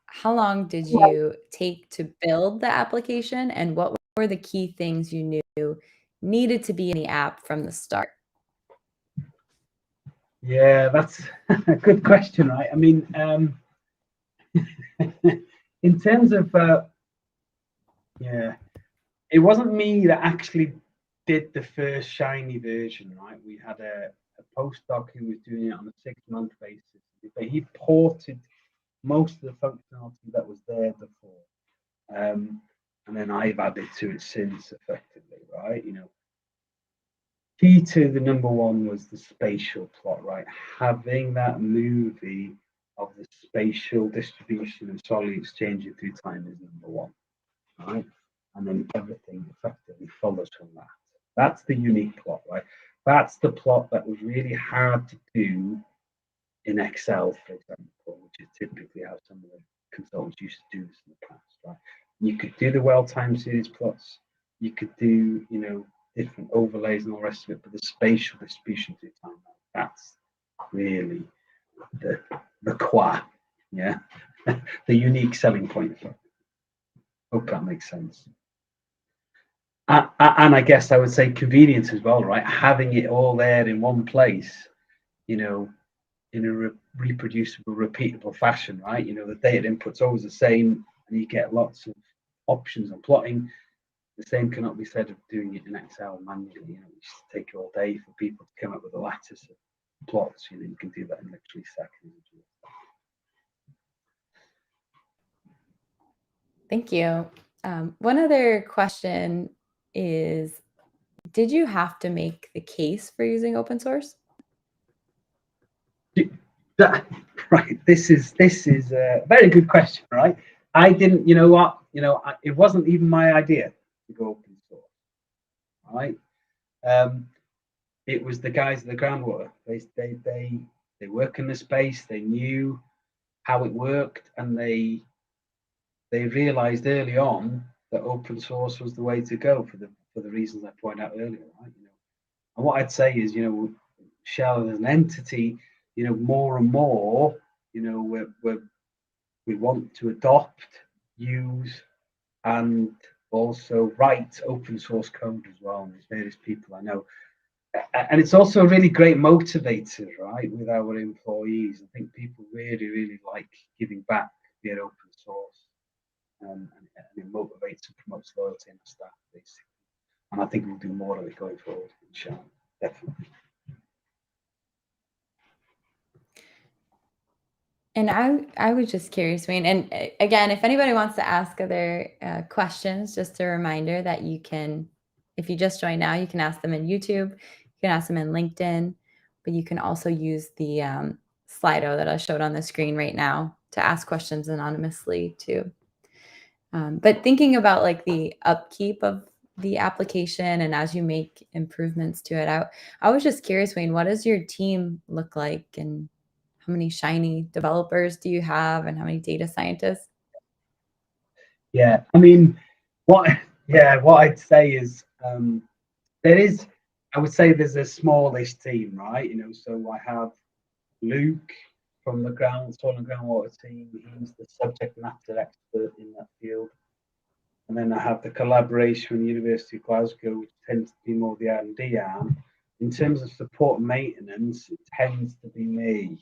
Speaker 1: how long did you take to build the application, and what were the key things you knew needed to be in the app from the start?
Speaker 2: Yeah, that's a good question, right? I mean, in terms of, it wasn't me that actually did the first Shiny version, right? We had a postdoc who was doing it on a 6-month basis, but he ported most of the functionality that was there before. And then I've added to it since, effectively, right? Key to the number one was the spatial plot, right? Having that movie of the spatial distribution and solid exchanging through time is number one, right? And then everything effectively follows from that. That's the unique plot, right? That's the plot that was really hard to do in Excel, for example, which is typically how some of the consultants used to do this in the past, right? You could do the well-time series plots, you could do, different overlays and all the rest of it, but the spatial distribution through time, that's really the core, yeah, the unique selling point. Hope that makes sense. And I guess I would say convenience as well, right? Having it all there in one place, in a reproducible, repeatable fashion, right? The data input's always the same, and you get lots of options on plotting. The same cannot be said of doing it in Excel manually. It just take all day for people to come up with a lattice of plots. You can do that in literally seconds.
Speaker 1: Thank you. One other question is, did you have to make the case for using open source?
Speaker 2: Right. This is a very good question, right? I didn't, it wasn't even my idea to go open source, right? It was the guys at the Groundwater. They work in the space. They knew how it worked, and they realized early on that open source was the way to go for the reasons I pointed out earlier, right? And what I'd say is, Shell as an entity, more and more, we want to adopt, use, and also write open source code as well. And there's various people I know. And it's also a really great motivator, right, with our employees. I think people really, really like giving back via open source. And it motivates and promotes loyalty in the staff, basically. And I think we'll do more of it going forward, inshallah, definitely.
Speaker 1: And I was just curious, Wayne. And again, if anybody wants to ask other questions, just a reminder that you can, if you just joined now, you can ask them in YouTube, you can ask them in LinkedIn, but you can also use the Slido that I showed on the screen right now to ask questions anonymously too. But thinking about like the upkeep of the application and as you make improvements to it, I was just curious, Wayne, what does your team look like, and how many shiny developers do you have, and how many data scientists?
Speaker 2: Yeah, I mean, what I'd say is I would say there's a smallish team, right? So I have Luke from the soil and groundwater team. He's the subject matter expert in that field. And then I have the collaboration with the University of Glasgow, which tends to be more the R&D arm. In terms of support and maintenance, it tends to be me,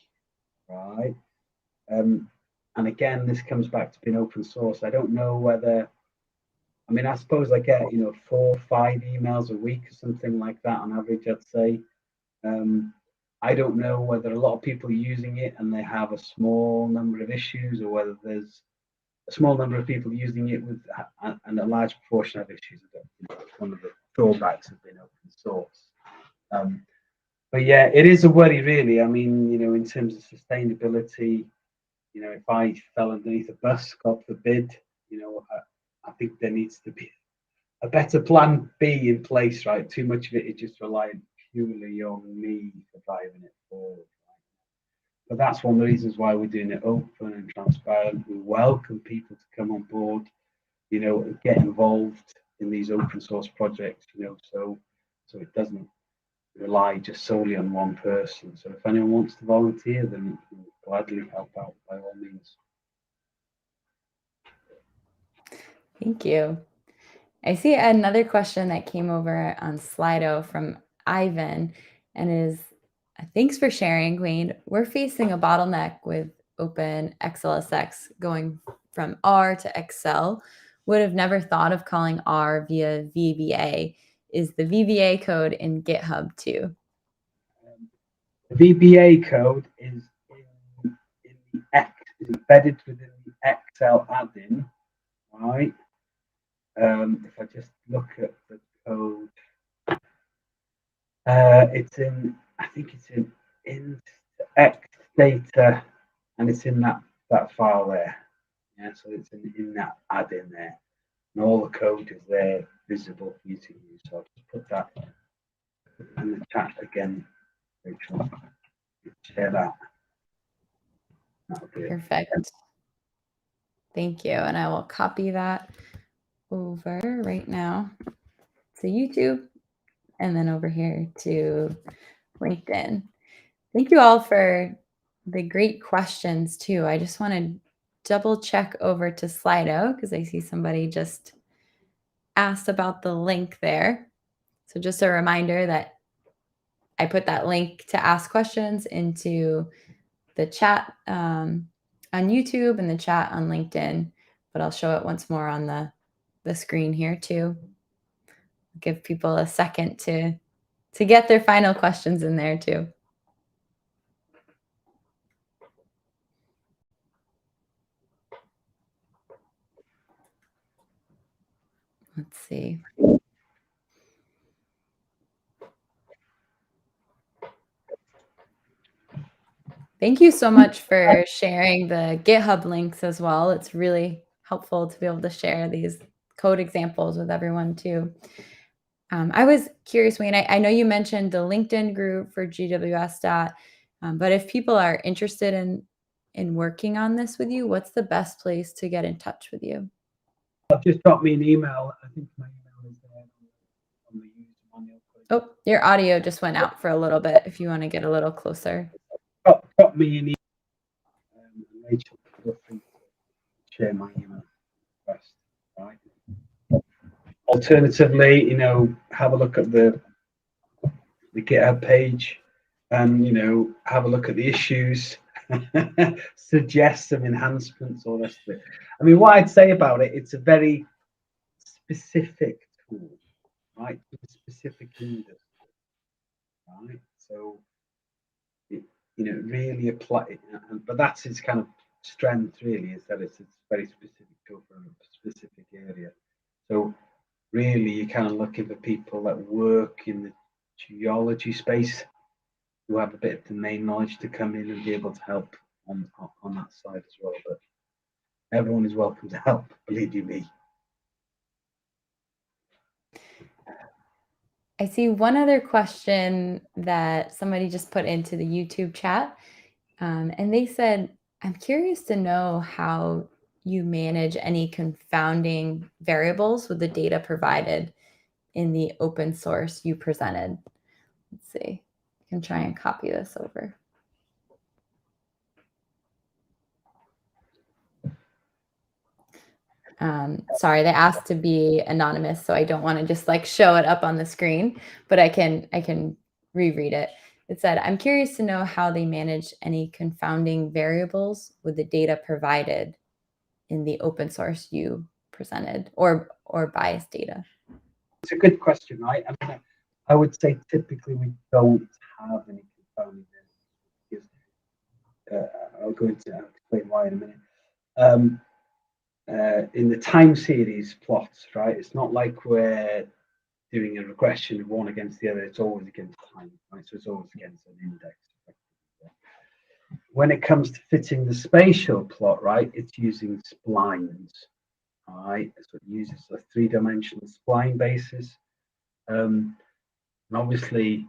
Speaker 2: right? And again, this comes back to being open source. I don't know whether, I suppose I get, 4 or 5 emails a week or something like that on average, I'd say. I don't know whether a lot of people are using it and they have a small number of issues, or whether there's a small number of people using it with and a large proportion of issues. It's one of the drawbacks of being open source. But yeah, it is a worry, really. In terms of sustainability, if I fell underneath a bus, God forbid, I think there needs to be a better plan B in place, right? Too much of it is just reliant purely on me for driving it forward. But that's one of the reasons why we're doing it open and transparent. We welcome people to come on board, and get involved in these open source projects, so it doesn't rely just solely on one person. So if anyone wants to volunteer, then we'll gladly help out by all means.
Speaker 1: Thank you. I see another question that came over on Slido from Ivan, and is, thanks for sharing, Wayne. We're facing a bottleneck with Open XLSX going from R to Excel. Would have never thought of calling R via VBA. Is the VBA code in GitHub too?
Speaker 2: The VBA code is in the embedded within the Excel add-in, right? If I just look at the code, it's in, I think it's in X data, and it's in that file there. Yeah, so it's in that add-in there, and all the code is there visible for you to use. So I'll just put that in the chat again, Rachel. Share that. That'll be
Speaker 1: Perfect. Thank you. And I will copy that over right now to YouTube and then over here to LinkedIn. Thank you all for the great questions too. I just want to double check over to Slido because I see somebody just asked about the link there. So just a reminder that I put that link to ask questions into the chat on YouTube and the chat on LinkedIn, but I'll show it once more on the screen here too. Give people a second to get their final questions in there too. Let's see. Thank you so much for sharing the GitHub links as well. It's really helpful to be able to share these code examples with everyone too. I was curious, Wayne, I know you mentioned the LinkedIn group for GWS Dot, but if people are interested in working on this with you, what's the best place to get in touch with you?
Speaker 2: Just drop me an email. I think my email is there on the user manual.
Speaker 1: Oh, your audio just went out for a little bit. If you want to get a little closer.
Speaker 2: Drop me an email. Rachel, feel free to share my email request. Right. Alternatively, have a look at the GitHub page, and have a look at the issues. Suggest some enhancements or rest of it. I mean, what I'd say about it, it's a very specific tool, right? To a specific industry, right? So it really apply, but that's its kind of strength really, is that it's very specific tool for a specific area. So really you're kind of looking for people that work in the geology space who have a bit of domain knowledge to come in and be able to help on that side as well. But everyone is welcome to help, believe you me.
Speaker 1: I see one other question that somebody just put into the YouTube chat. And they said, I'm curious to know how you manage any confounding variables with the data provided in the open source you presented. Let's see. I can try and copy this over. Sorry, they asked to be anonymous, so I don't want to just like show it up on the screen, but I can reread it. It said, I'm curious to know how they manage any confounding variables with the data provided in the open source you presented, or biased data.
Speaker 2: It's a good question, right? I mean, I would say typically we don't have any confounding variables. I'll explain why in a minute. In the time series plots, right? It's not like we're doing a regression of one against the other. It's always against time, right? So it's always against an index. When it comes to fitting the spatial plot, right, it's using splines. All right, so it uses a three-dimensional spline basis. And obviously,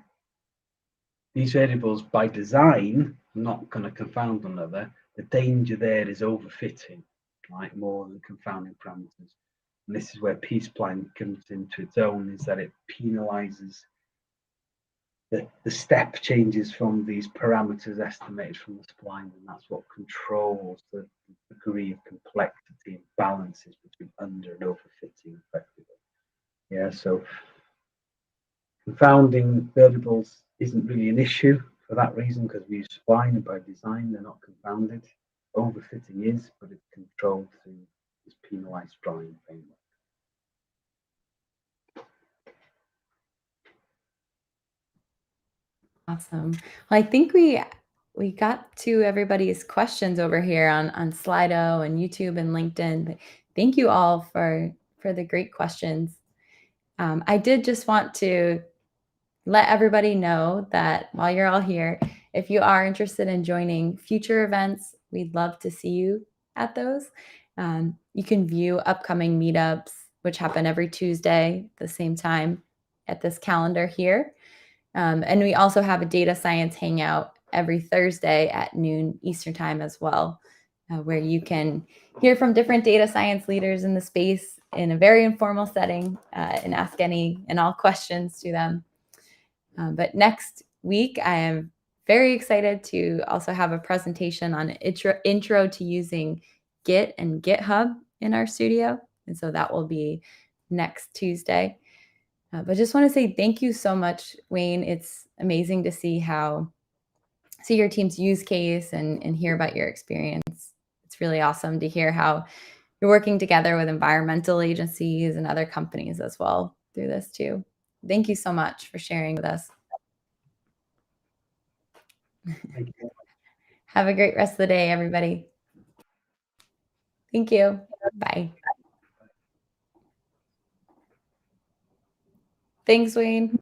Speaker 2: these variables by design are not going to confound one another. The danger there is overfitting, right, more than confounding parameters. And this is where p-spline comes into its own, is that it penalizes the step changes from these parameters estimated from the spline, and that's what controls the degree of complexity and balances between under and overfitting effectively. Yeah, so confounding variables isn't really an issue for that reason, because we use spline, and by design they're not confounded. Overfitting is, but it's controlled through this penalized spline framework.
Speaker 1: Awesome. Well, I think we we got to everybody's questions over here on Slido and YouTube and LinkedIn. But thank you all for the great questions. I did just want to let everybody know that while you're all here, if you are interested in joining future events, we'd love to see you at those. You can view upcoming meetups, which happen every Tuesday at the same time at this calendar here. And we also have a data science hangout every Thursday at noon Eastern time as well, where you can hear from different data science leaders in the space in a very informal setting and ask any and all questions to them. But next week, I am very excited to also have a presentation on intro to using Git and GitHub in our studio. And so that will be next Tuesday. But just want to say thank you so much, Wayne. It's amazing to see your team's use case and hear about your experience. It's really awesome to hear how you're working together with environmental agencies and other companies as well through this too. Thank you so much for sharing with us.
Speaker 2: Thank you.
Speaker 1: Have a great rest of the day, everybody. Thank you. Bye. Thanks, Wayne.